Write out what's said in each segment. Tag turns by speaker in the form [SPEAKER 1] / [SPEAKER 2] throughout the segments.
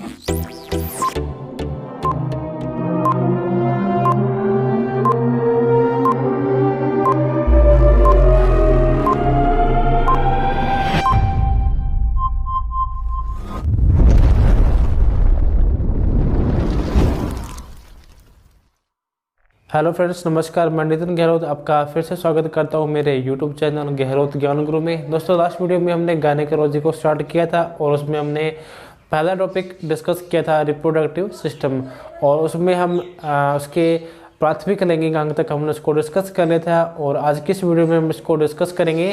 [SPEAKER 1] Hello friends, नमस्कार। मैं नितिन गहलोत आपका फिर से स्वागत करता हूं मेरे यूट्यूब चैनल गहलोत ज्ञान गुरु में। दोस्तों, लास्ट वीडियो में हमने गायनेकोलॉजी को स्टार्ट किया था और उसमें हमने पहला टॉपिक डिस्कस किया था रिप्रोडक्टिव सिस्टम, और उसमें हम उसके प्राथमिक लैंगिक अंग तक हमने उसको डिस्कस कर लिया था। और आज की इस वीडियो में हम इसको डिस्कस करेंगे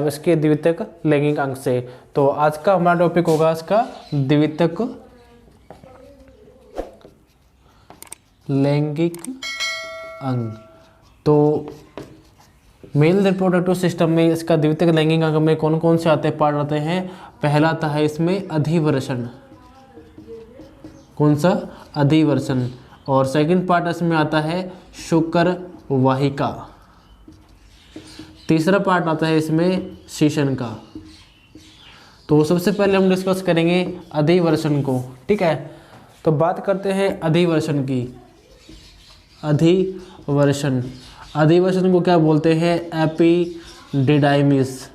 [SPEAKER 1] इसके द्वितीयक लैंगिक अंग से। तो आज का हमारा टॉपिक होगा इसका द्वितीयक लैंगिक अंग। तो मेल रिप्रोडक्टिव सिस्टम में इसका द्वितीयक लैंगिक अंग में कौन कौन से पार्ट आते हैं? पहला आता है इसमें अधिवर्षण। कौन सा? अधिवर्षण। और सेकंड पार्ट इसमें आता है शुक्र वाहिका। तीसरा पार्ट आता है इसमें शीशन का। तो सबसे पहले हम डिस्कस करेंगे अधिवर्षण को, ठीक है। तो बात करते हैं अधिवर्षण की। अधिवर्षण, अधिवर्षण को क्या बोलते हैं? एपिडिडाइमिस,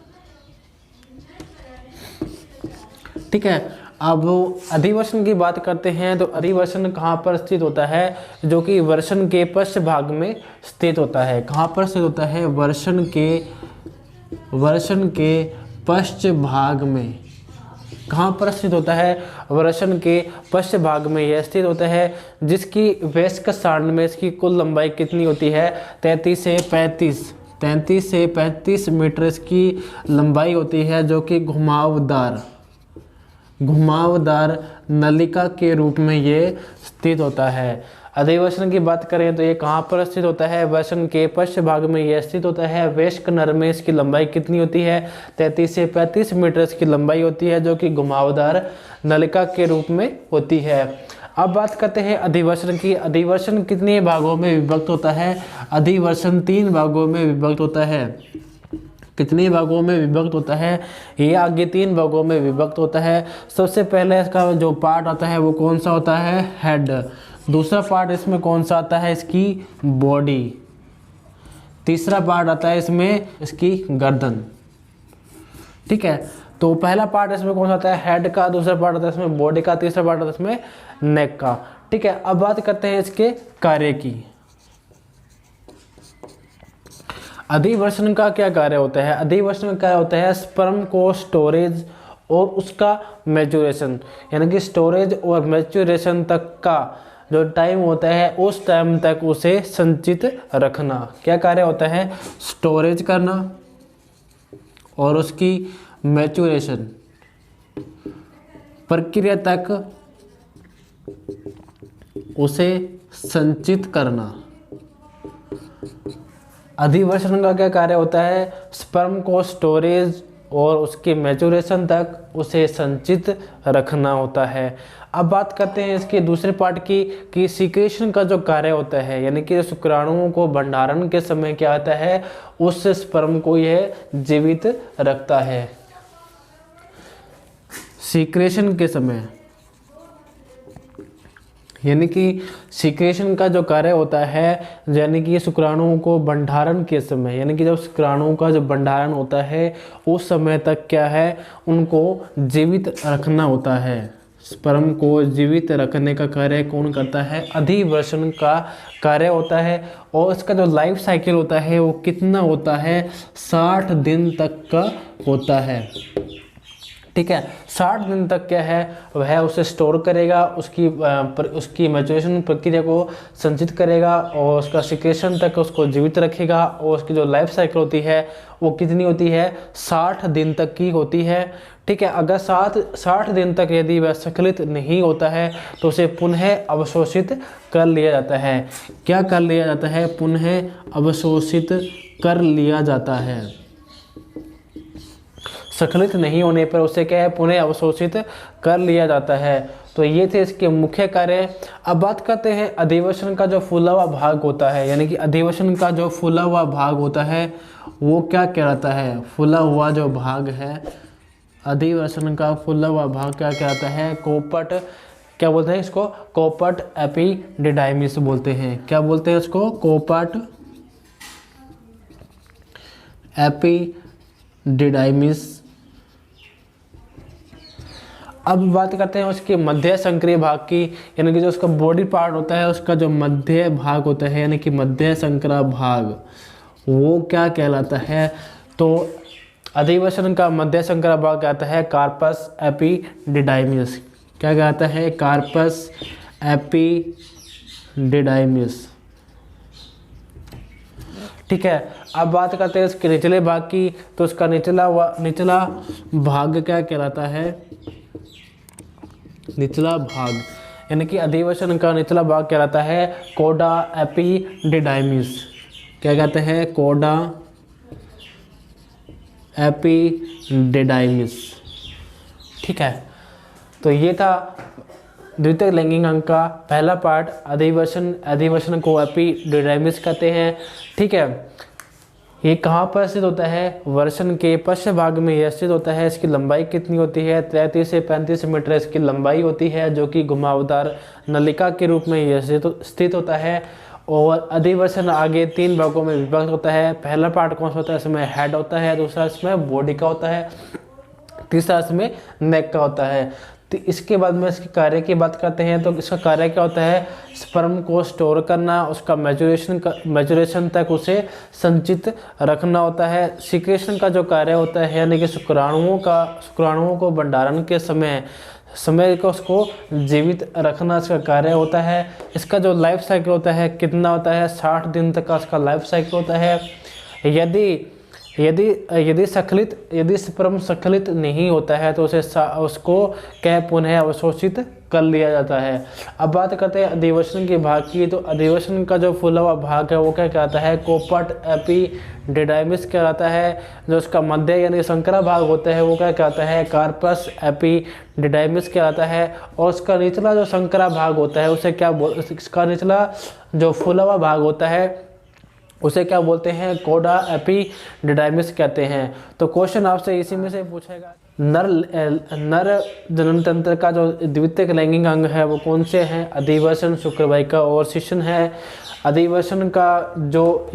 [SPEAKER 1] ठीक है। अब अधिवर्षण की बात करते हैं तो अधिवर्षण कहाँ पर स्थित होता है? जो कि वर्षण के पश्च भाग में स्थित होता है। कहाँ पर स्थित होता है? वर्षण के पश्च भाग में। कहाँ पर स्थित होता है? वर्षण के पश्च भाग में यह स्थित होता है, जिसकी वयस्क सांड में इसकी कुल लंबाई कितनी होती है? 33 से 35 मीटर इसकी लंबाई होती है, जो कि घुमावदार नलिका के रूप में ये स्थित होता है। अधिवर्षण की बात करें तो ये कहाँ पर स्थित होता है? वर्षण के पश्च भाग में यह स्थित होता है। वयस्क नर में इसकी लंबाई कितनी होती है? 33 से 35 मीटर इसकी लंबाई होती है, जो कि घुमावदार नलिका के रूप में होती है। अब बात करते हैं अधिवर्षण की। अधिवर्षण कितने भागों में विभक्त होता है? अधिवर्षण 3 भागों में विभक्त होता है। कितने भागों में विभक्त होता है? ये आगे 3 भागों में विभक्त होता है। सबसे पहले इसका जो पार्ट आता है वो कौन सा होता है? हेड। दूसरा पार्ट इसमें कौन सा आता है? इसकी बॉडी। तीसरा पार्ट आता है इसमें इसकी गर्दन, ठीक है। तो पहला पार्ट इसमें कौन सा आता है? हेड का। दूसरा पार्ट आता है इसमें बॉडी का। तीसरा पार्ट आता है इसमें नेक का, ठीक है। अब बात करते हैं इसके कार्य की। अधिवर्षण का क्या कार्य होता है? अधिवर्षण का कार्य होता है स्पर्म को स्टोरेज और उसका मैच्योरेशन, यानी कि स्टोरेज और मैच्योरेशन तक का जो टाइम होता है उस टाइम तक उसे संचित रखना। क्या कार्य होता है? स्टोरेज करना और उसकी मैच्योरेशन प्रक्रिया तक उसे संचित करना। अधिवर्षण का क्या कार्य होता है? स्पर्म को स्टोरेज और उसके मैच्योरेशन तक उसे संचित रखना होता है। अब बात करते हैं इसके दूसरे पार्ट की कि सीक्रेशन का जो कार्य होता है, यानी कि शुक्राणुओं को भंडारण के समय क्या आता है? उस स्पर्म को यह जीवित रखता है। सीक्रेशन के समय, यानी कि सीक्रेशन का जो कार्य होता है, यानी कि शुक्राणुओं को भंडारण के समय, यानी कि जब शुक्राणुओं का जो भंडारण होता है उस समय तक क्या है? उनको जीवित रखना होता है। स्पर्म को जीवित रखने का कार्य कौन करता है? अधिवर्षण का कार्य होता है। और इसका जो लाइफ साइकिल होता है वो कितना होता है? 60 दिन तक का होता है, ठीक है। 60 दिन तक क्या है? वह उसे स्टोर करेगा, उसकी मैच्योरेशन प्रक्रिया को संचित करेगा और उसका सिक्रेशन तक उसको जीवित रखेगा। और उसकी जो लाइफ साइकिल होती है वो कितनी होती है? 60 दिन तक की होती है, ठीक है। अगर 60 दिन तक यदि वह स्खलित नहीं होता है तो उसे पुनः अवशोषित कर लिया जाता है। क्या कर लिया जाता है? पुनः अवशोषित कर लिया जाता है। स्खलित नहीं होने पर उसे क्या है? पुनः अवशोषित कर लिया जाता है। तो ये थे इसके मुख्य कार्य। अब बात करते हैं अधिवर्षण का जो फूला हुआ भाग होता है, यानी कि अधिवर्षण का जो फूला हुआ भाग होता है वो क्या कहलाता है? फूला हुआ जो भाग है, अधिवर्षण का फूला हुआ भाग क्या कहलाता है? कोपट क्या बोलते हैं इसको? कोपट एपिडिडाइमिस बोलते हैं। क्या बोलते हैं इसको? कोपट एपिडिडाइमिस। अब बात करते हैं उसके मध्य संक्रिय भाग की, यानी कि जो उसका बॉडी पार्ट होता है उसका जो मध्य भाग होता है यानी कि मध्य संक्रिय भाग, वो क्या कहलाता है? तो अधिवसन का मध्य संक्रिय भाग कहता है कार्पस एपिडिडाइमिस। क्या कहता है? Corpus epididymis. ठीक है, अब बात करते हैं इसके निचले भाग की, तो उसका निचला भाग क्या कहलाता है? निचला भाग यानी कि अधिवसन का निचला भाग कहलाता है कोडा एपिडिडाइमिस। क्या कहते हैं? कोडा एपिडिडाइमिस। ठीक है, तो ये था द्वितीयक लैंगिक अंग का पहला पार्ट, अधिवसन को एपिडिडाइमिस कहते हैं। ठीक है, ये कहाँ पर स्थित होता है? वृषण के पश्चिम भाग में यह स्थित होता है। इसकी लंबाई कितनी होती है? 33 से 35 मीटर इसकी लंबाई होती है, जो कि घुमावदार नलिका के रूप में यह स्थित होता है। और अधिवसन आगे 3 भागों में विभक्त होता है। पहला पार्ट कौन सा होता है? इसमें हेड होता है, दूसरा इसमें बॉडी का होता है, तीसरा इसमें नेक का होता है। तो इसके बाद में इसके कार्य की बात करते हैं, तो इसका कार्य क्या होता है? स्पर्म को स्टोर करना, उसका मैचुरेशन तक उसे संचित रखना होता है। सिक्रेशन का जो कार्य होता है यानी कि शुक्राणुओं को भंडारण के समय को उसको जीवित रखना इसका कार्य होता है। इसका जो लाइफ साइकिल होता है कितना होता है? 60 दिन तक का इसका लाइफ साइकिल होता है। यदि स्पर्म सखलित नहीं होता है तो उसको पुनः अवशोषित कर लिया जाता है। अब बात करते हैं अधिवसन के भाग की, तो अधिवसन का जो फूला हुआ भाग है वो क्या कहलाता है? कोपट एपिडिडाइमिस कहलाता है। जो उसका मध्य यानी संकरा भाग होता है वो क्या कहलाता है? कार्पस एपिडिडाइमिस कहलाता है। और उसका निचला जो संकरा भाग होता है उसे इसका निचला जो फूला हुआ भाग होता है उसे क्या बोलते हैं? कोडा एपिडिडाइमिस कहते हैं। तो क्वेश्चन आपसे इसी में से पूछेगा, नर जनन तंत्र का जो द्वितीयक लैंगिक अंग है वो कौन से हैं? अधिवसन, शुक्रवाहिका और शिशन है। अधिवसन का जो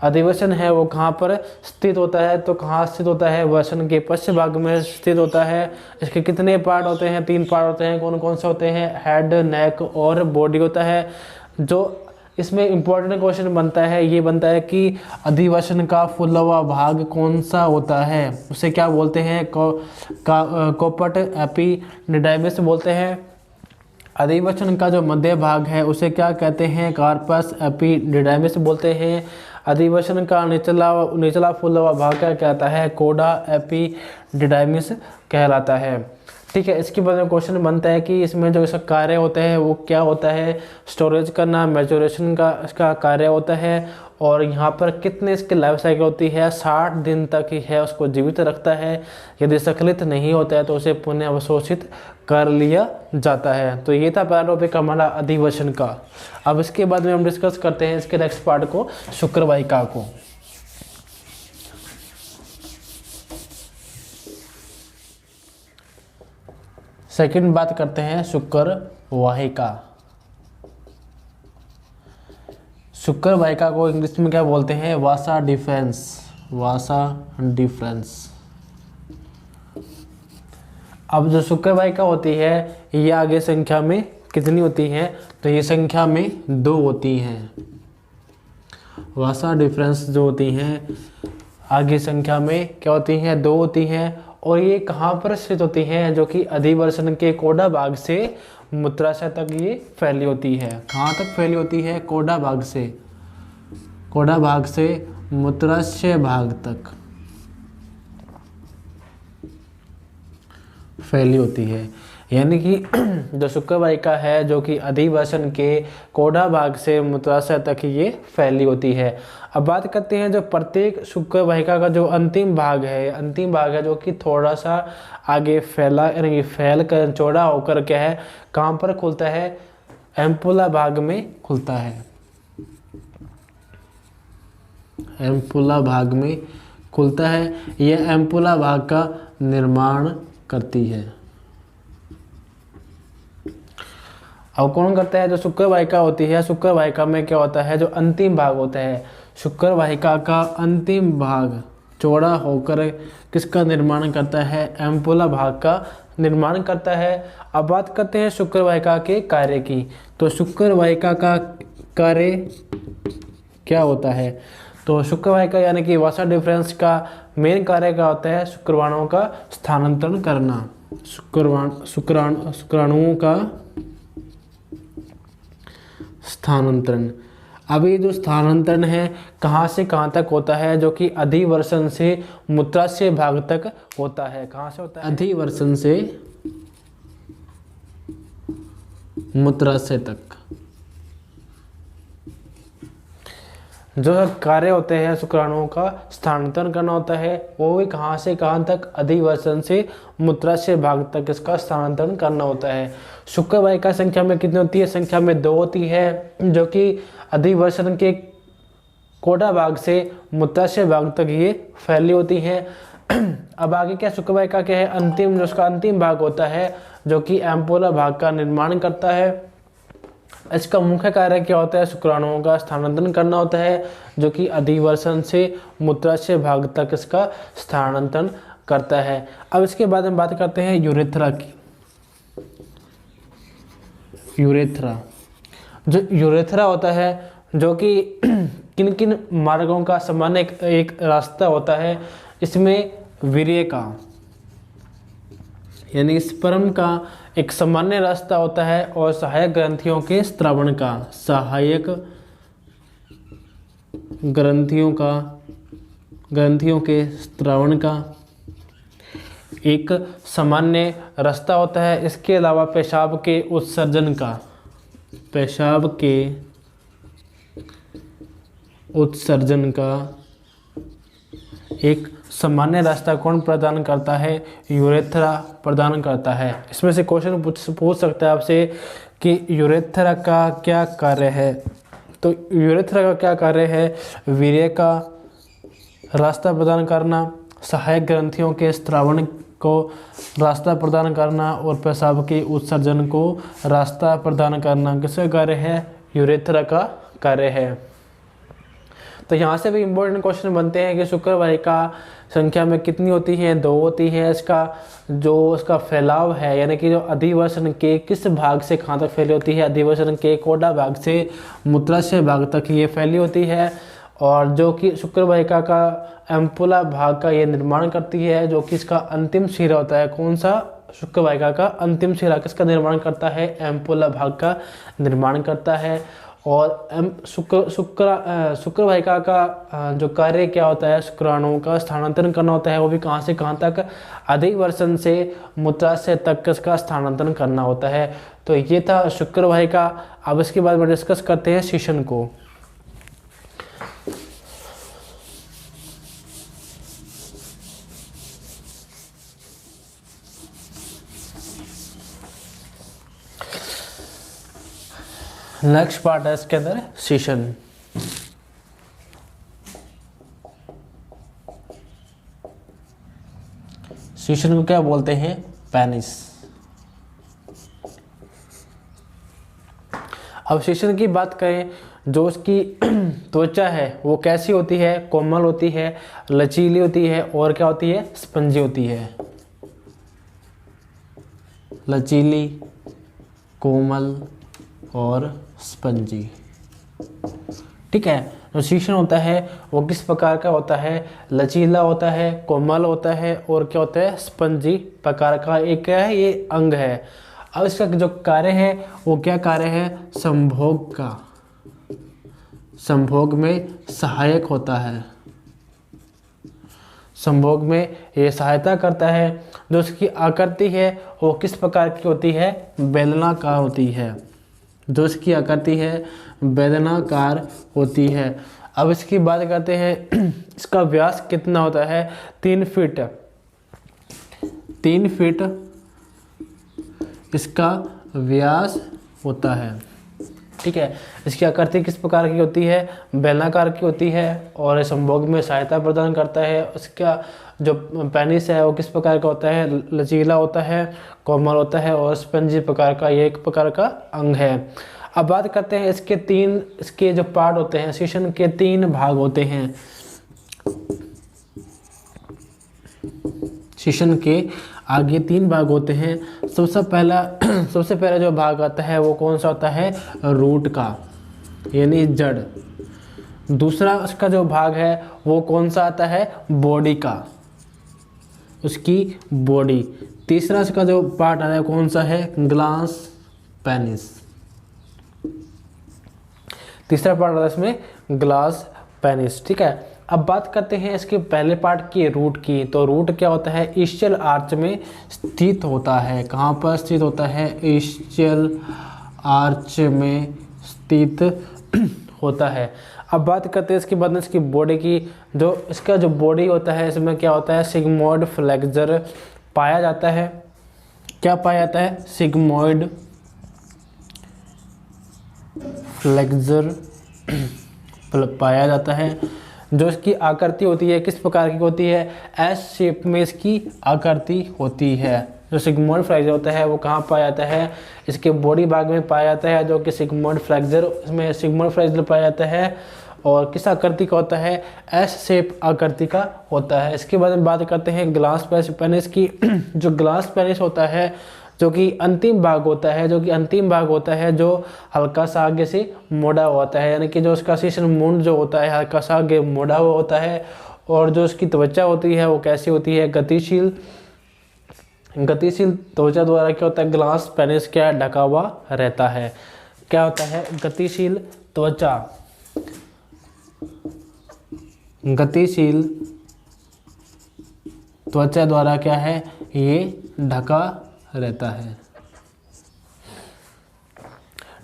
[SPEAKER 1] अधिवसन है वो कहाँ पर स्थित होता है? तो कहाँ स्थित होता है? वसन के पश्चिम भाग में स्थित होता है। इसके कितने पार्ट होते हैं? 3 पार्ट होते हैं। कौन कौन से होते हैं? हेड, नेक और बॉडी होता है। जो इसमें इम्पोर्टेंट क्वेश्चन बनता है ये बनता है कि अधिवसन का फूला हुआ भाग कौन सा होता है? उसे क्या बोलते हैं? कोपट एपिडिडाइमिस बोलते हैं। अधिवसन का जो मध्य भाग है उसे क्या कहते हैं? कार्पस एपिडिडाइमिस बोलते हैं। अधिवसन का निचला फूला हुआ भाग क्या कहता है? कोडा एपिडिडाइमिस कहलाता है। ठीक है, इसके बाद में क्वेश्चन बनता है कि इसमें जो इसका कार्य होता है वो क्या होता है? स्टोरेज करना, मैचुरेशन का इसका कार्य होता है। और यहाँ पर कितने इसकी लाइफ साइकिल होती है? 60 दिन तक ही है, उसको जीवित रखता है। यदि सखलित नहीं होता है तो उसे पुनः अवशोषित कर लिया जाता है। तो ये था पहला टॉपिक हमारा अधिवसन का। अब इसके बाद में हम डिस्कस करते हैं इसके नेक्स्ट पार्ट को, शुक्रवाहिका को। सेकंड बात करते हैं शुक्रवाहिका। शुक्रवाहिका को इंग्लिश में क्या बोलते हैं? वासा डिफरेंस। अब जो शुक्रवाहिका होती है ये आगे संख्या में कितनी होती है? तो ये संख्या में 2 होती हैं। वासा डिफरेंस जो होती हैं आगे संख्या में क्या होती हैं? 2 होती हैं। और ये कहाँ पर स्थित होती हैं? जो कि अधिवसन के कोडा भाग से मूत्राशय तक ये फैली होती है। कहाँ तक फैली होती है? कोडा भाग से मूत्राशय भाग तक फैली होती है। यानी कि जो शुक्रवाहिका है जो कि अधिवसन के कोडा भाग से मूत्राशय तक ये फैली होती है। अब बात करते हैं जो प्रत्येक शुक्रवाहिका का जो अंतिम भाग है जो कि थोड़ा सा आगे फैला यानी फैल कर चौड़ा होकर क्या है कहाँ पर खुलता है? एम्पुला भाग में खुलता है। एम्पुला भाग में खुलता है। यह एम्पुला भाग का निर्माण करती है। अब कौन करता है? जो शुक्र वाहिका होती है, शुक्र वाहिका में क्या होता है, जो अंतिम भाग होता है, शुक्र वाहिका का अंतिम भाग चौड़ा होकर किसका निर्माण करता है? एम्पुला भाग का निर्माण करता है। अब बात करते हैं शुक्र वाहिका के कार्य की। तो शुक्र वाहिका का कार्य क्या होता है? तो शुक्र वाहिका यानी कि वसा डिफरेंस का मेन कार्य क्या होता है? शुक्राणुओं का स्थानांतरण करना, शुक्राणुओं का स्थानांतरण। अभी जो स्थानांतरण है कहाँ से कहाँ तक होता है? जो कि अधिवर्षण से मूत्राशय भाग तक होता है। कहाँ से होता है? अधिवर्षण से मूत्राशय तक। जो कार्य होते हैं शुक्राणुओं का स्थानांतरण करना होता है, वो भी कहाँ से कहाँ तक? अधिवर्षण से मूत्राशय भाग तक इसका स्थानांतरण करना होता है। शुक्र वाहिका संख्या में कितनी होती है? संख्या में 2 होती है, जो कि अधिवर्षण के कोडा भाग से मूत्राशय भाग तक ये फैली होती है। अब आगे क्या शुक्र वाहिका क्या है? अंतिम, जो उसका अंतिम भाग होता है, जो कि एम्पोला भाग का निर्माण करता है। इसका मुख्य कार्य क्या होता है? शुक्राणुओं का स्थानांतरण करना होता है, जो कि अधिवर्षण से मूत्राशय भाग तक इसका स्थानांतरण करता है। अब इसके बाद हम बात करते हैं यूरेथ्रा की। यूरेथ्रा, जो यूरेथ्रा होता है, जो कि किन किन मार्गों का सामान्य एक रास्ता होता है। इसमें वीर्य का यानी स्पर्म का एक सामान्य रास्ता होता है, और सहायक ग्रंथियों के स्त्रावण का, सहायक ग्रंथियों के स्त्रावण का एक सामान्य रास्ता होता है। इसके अलावा पेशाब के उत्सर्जन का, पेशाब के उत्सर्जन का एक सामान्य रास्ता कौन प्रदान करता है? यूरेथ्रा प्रदान करता है। इसमें से क्वेश्चन पूछ सकता है आपसे कि यूरेथ्रा का क्या कार्य है। तो यूरेथ्रा का क्या कार्य है? वीर्य का रास्ता प्रदान करना, सहायक ग्रंथियों के स्त्रावण को रास्ता प्रदान करना, और पेशाब के उत्सर्जन को रास्ता प्रदान करना किसका कार्य है? यूरेथ्रा का कार्य है। तो यहाँ से भी इम्पोर्टेंट क्वेश्चन बनते हैं कि शुक्र वाहिका संख्या में कितनी होती है? 2 होती है। इसका जो उसका फैलाव है, यानी कि जो अधिवर्षण के किस भाग से कहाँ तक फैली होती है? अधिवर्षण के कोडा भाग से मूत्राशय भाग तक ये फैली होती है। और जो कि शुक्र वाहिका का एम्पुला भाग का ये निर्माण करती है, जो कि इसका अंतिम सिरा होता है। कौन सा? शुक्र वाहिका का अंतिम सिरा किसका निर्माण करता है? एम्पुला भाग का निर्माण करता है। और शुक्र वाहिका का जो कार्य क्या होता है? शुक्राणुओं का स्थानांतरण करना होता है। वो भी कहाँ से कहाँ तक? अधिवर्षण से मूत्राशय तक इसका स्थानांतरण करना होता है। तो ये था शुक्र वाहिका। अब इसके बाद में डिस्कस करते हैं शीशन को। नेक्स्ट पार्ट है इसके अंदर शीशन। शीशन को क्या बोलते हैं? पेनिस। अब शीशन की बात करें, जो उसकी त्वचा है वो कैसी होती है? कोमल होती है, लचीली होती है, और क्या होती है? स्पंजी होती है। लचीली, कोमल और स्पंजी। ठीक है। जो शीशन होता है वो किस प्रकार का होता है? लचीला होता है, कोमल होता है, और क्या होता है? स्पंजी प्रकार का एक क्या है? ये अंग है। अब इसका जो कार्य है वो क्या कार्य है? संभोग का, संभोग में सहायक होता है। संभोग में ये सहायता करता है। जो इसकी आकृति है वो किस प्रकार की होती है? बेलनाकार होती है। जो इसकी आकृति है बेलनाकार होती है। अब इसकी बात करते हैं, इसका व्यास कितना होता है? 3 फीट। 3 फीट इसका व्यास होता है। ठीक है। इसकी आकृति किस प्रकार की होती है, बेलनाकार की होती है और संभोग में सहायता प्रदान करता है। उसका जो पेनिस है वो किस प्रकार का होता है, लचीला होता है, कोमल होता है और स्पंजी प्रकार का, ये एक प्रकार का अंग है। अब बात करते हैं इसके जो पार्ट होते हैं, शीशन के 3 भाग होते हैं। शीशन के आगे 3 भाग होते हैं। सबसे पहला जो भाग आता है वो कौन सा होता है, रूट का, यानी जड़। दूसरा उसका जो भाग है वो कौन सा आता है, बॉडी का, उसकी बॉडी। तीसरा इसका जो पार्ट आता है कौन सा है, ग्लास पेनिस। तीसरा पार्ट आता है इसमें ग्लास पेनिस, ठीक है। अब बात करते हैं इसके पहले पार्ट की, रूट की। तो रूट क्या होता है, ईस्चियल आर्च में स्थित होता है। कहाँ पर स्थित होता है, ईस्चियल आर्च में स्थित होता है। अब बात करते हैं इसके बाद में इसकी बॉडी की। जो इसका जो बॉडी होता है इसमें क्या होता है, सिग्मोइड फ्लेक्सर पाया जाता है। क्या पाया जाता है, सिग्मोइड फ्लेक्सर पाया जाता है। जो इसकी आकृति होती है किस प्रकार की होती है, एस शेप में इसकी आकृति होती है। जो सिग्मोइड फ्लेक्सर होता है वो कहाँ पाया जाता है, इसके बॉडी भाग में पाया जाता है, जो कि सिग्मोइड फ्लेक्सर, इसमें सिग्मोइड फ्लेक्सर पाया जाता है और किस आकृति का होता है, एस शेप आकृति का होता है। इसके बाद में बात करते हैं ग्लास पेनिस की। जो ग्लास पेनिस होता है जो कि अंतिम भाग होता है, जो हल्का सा आगे से मोड़ा हुआ होता है, यानी कि जो उसका शीर्ष मुंड जो होता है हल्का सा आगे मोड़ा हुआ होता है। और जो उसकी त्वचा होती है वो कैसी होती है, गतिशील त्वचा द्वारा क्या होता है, ग्लास पेनिस क्या ढका हुआ रहता है। क्या होता है, गतिशील त्वचा द्वारा क्या है, ये ढका रहता है,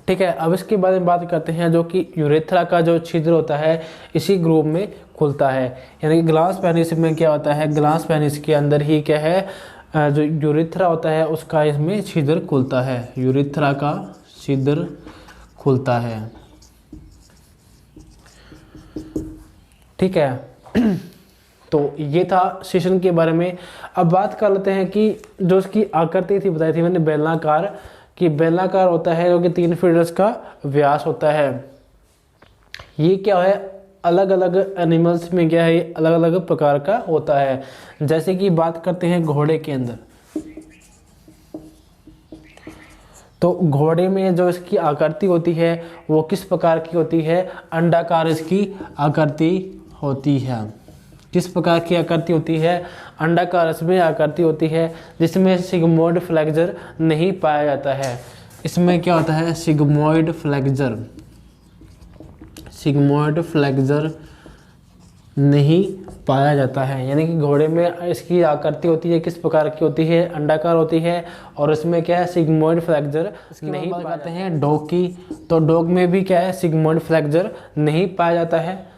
[SPEAKER 1] ठीक है। अब इसके बारे में बात करते हैं जो कि यूरेथ्रा का जो छिद्र होता है इसी ग्रुप में खुलता है। यानी कि ग्लास पेनिस में क्या होता है, ग्लास पेनिस के अंदर ही क्या है, जो यूरेथ्रा होता है उसका इसमें छिद्र खुलता है, यूरेथ्रा का छिद्र खुलता है, ठीक है। तो ये था शीशन के बारे में। अब बात कर लेते हैं कि जो उसकी आकृति थी, बताई थी मैंने बेलनाकार होता है, जो कि 3 फीट का व्यास होता है। ये क्या है, अलग अलग एनिमल्स में क्या है, ये अलग अलग प्रकार का होता है। जैसे कि बात करते हैं घोड़े के अंदर, तो घोड़े में जो इसकी आकृति होती है वो किस प्रकार की होती है, अंडाकार इसकी आकृति होती है। किस प्रकार की आकृति होती है, अंडाकार इसमें आकृति होती है, जिसमें सिग्मोइड फ्लेक्सर नहीं पाया जाता है। इसमें क्या होता है, सिग्मोइड फ्लेक्सर नहीं पाया जाता है। यानी कि घोड़े में इसकी आकृति होती है किस प्रकार की होती है, अंडाकार होती है और इसमें क्या है, सिग्मोइड फ्लेक्सर नहीं पाया जाते हैं। डॉग की, तो डॉग में भी क्या है, सिग्मोइड फ्लेक्सर नहीं पाया जाता है।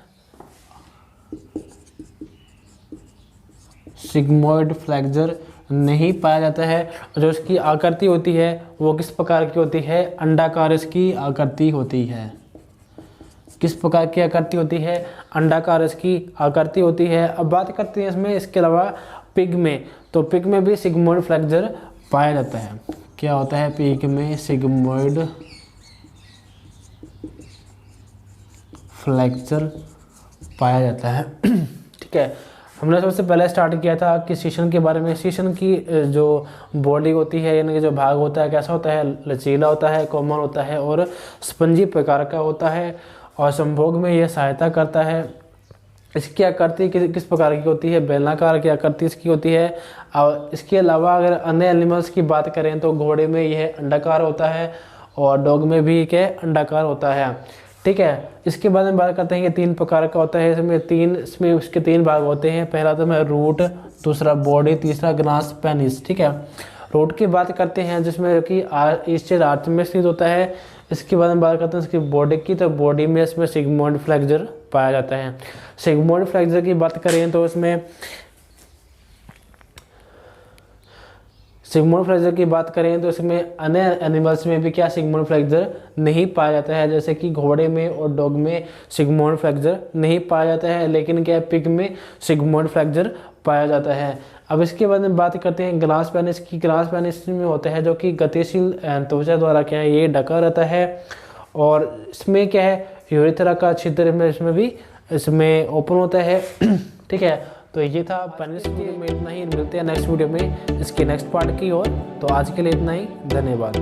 [SPEAKER 1] सिग्मोइड फ्लेक्सर नहीं पाया जाता है। जो इसकी आकृति होती है वो किस प्रकार की होती है, अंडाकार इसकी आकृति होती है। किस प्रकार की आकृति होती है, अंडाकार इसकी आकृति होती है। अब बात करते हैं इसमें इसके अलावा पिग में, तो पिग में भी सिग्मोइड फ्लेक्सर पाया जाता है। क्या होता है, पिग में सिग्मोइड फ्लेक्सर पाया जाता है, ठीक है। हमने सबसे पहले स्टार्ट किया था कि शीशन के बारे में। शीशन की जो बॉडी होती है, यानी कि जो भाग होता है कैसा होता है, लचीला होता है, कोमल होता है और स्पंजी प्रकार का होता है और संभोग में यह सहायता करता है। इसकी आकृति किस प्रकार की होती है, बेलनाकार की आकृति इसकी होती है। और इसके अलावा अगर अन्य एनिमल्स की बात करें तो घोड़े में यह अंडाकार होता है और डॉग में भी क्या अंडाकार होता है, ठीक है। इसके बाद में बात करते हैं कि 3 प्रकार का होता है। इसमें उसके 3 भाग होते हैं। पहला तो है रूट, दूसरा बॉडी, तीसरा ग्लास पेनिस, ठीक है। रूट की बात करते हैं जिसमें कि ईस्चियल आर्च में स्थित होता है। इसके बाद में बात करते हैं इसकी बॉडी की, तो बॉडी में इसमें सिग्मोइड फ्लेक्सर पाया जाता है। सिग्मोइड फ्लेक्सर की बात करें तो इसमें सिग्मोइड फ्लेक्सर की बात करें तो इसमें अन्य एनिमल्स में भी क्या सिग्मोइड फ्लेक्सर नहीं पाया जाता है, जैसे कि घोड़े में और डॉग में सिग्मोइड फ्लेक्सर नहीं पाया जाता है, लेकिन क्या पिग में सिग्मोइड फ्लेक्सर पाया जाता है। अब इसके बाद में बात करते हैं ग्लास पेनिस की। ग्लास पेनिस में होता है जो कि गतिशील त्वचा द्वारा क्या है ये ढका रहता है, और इसमें क्या है यूरेथ्रा का छिद्र में इसमें भी इसमें ओपन होता है। ठीक है, तो ये था पेनिस वीडियो में इतना ही। मिलते हैं नेक्स्ट वीडियो में इसके नेक्स्ट पार्ट की ओर। तो आज के लिए इतना ही, धन्यवाद।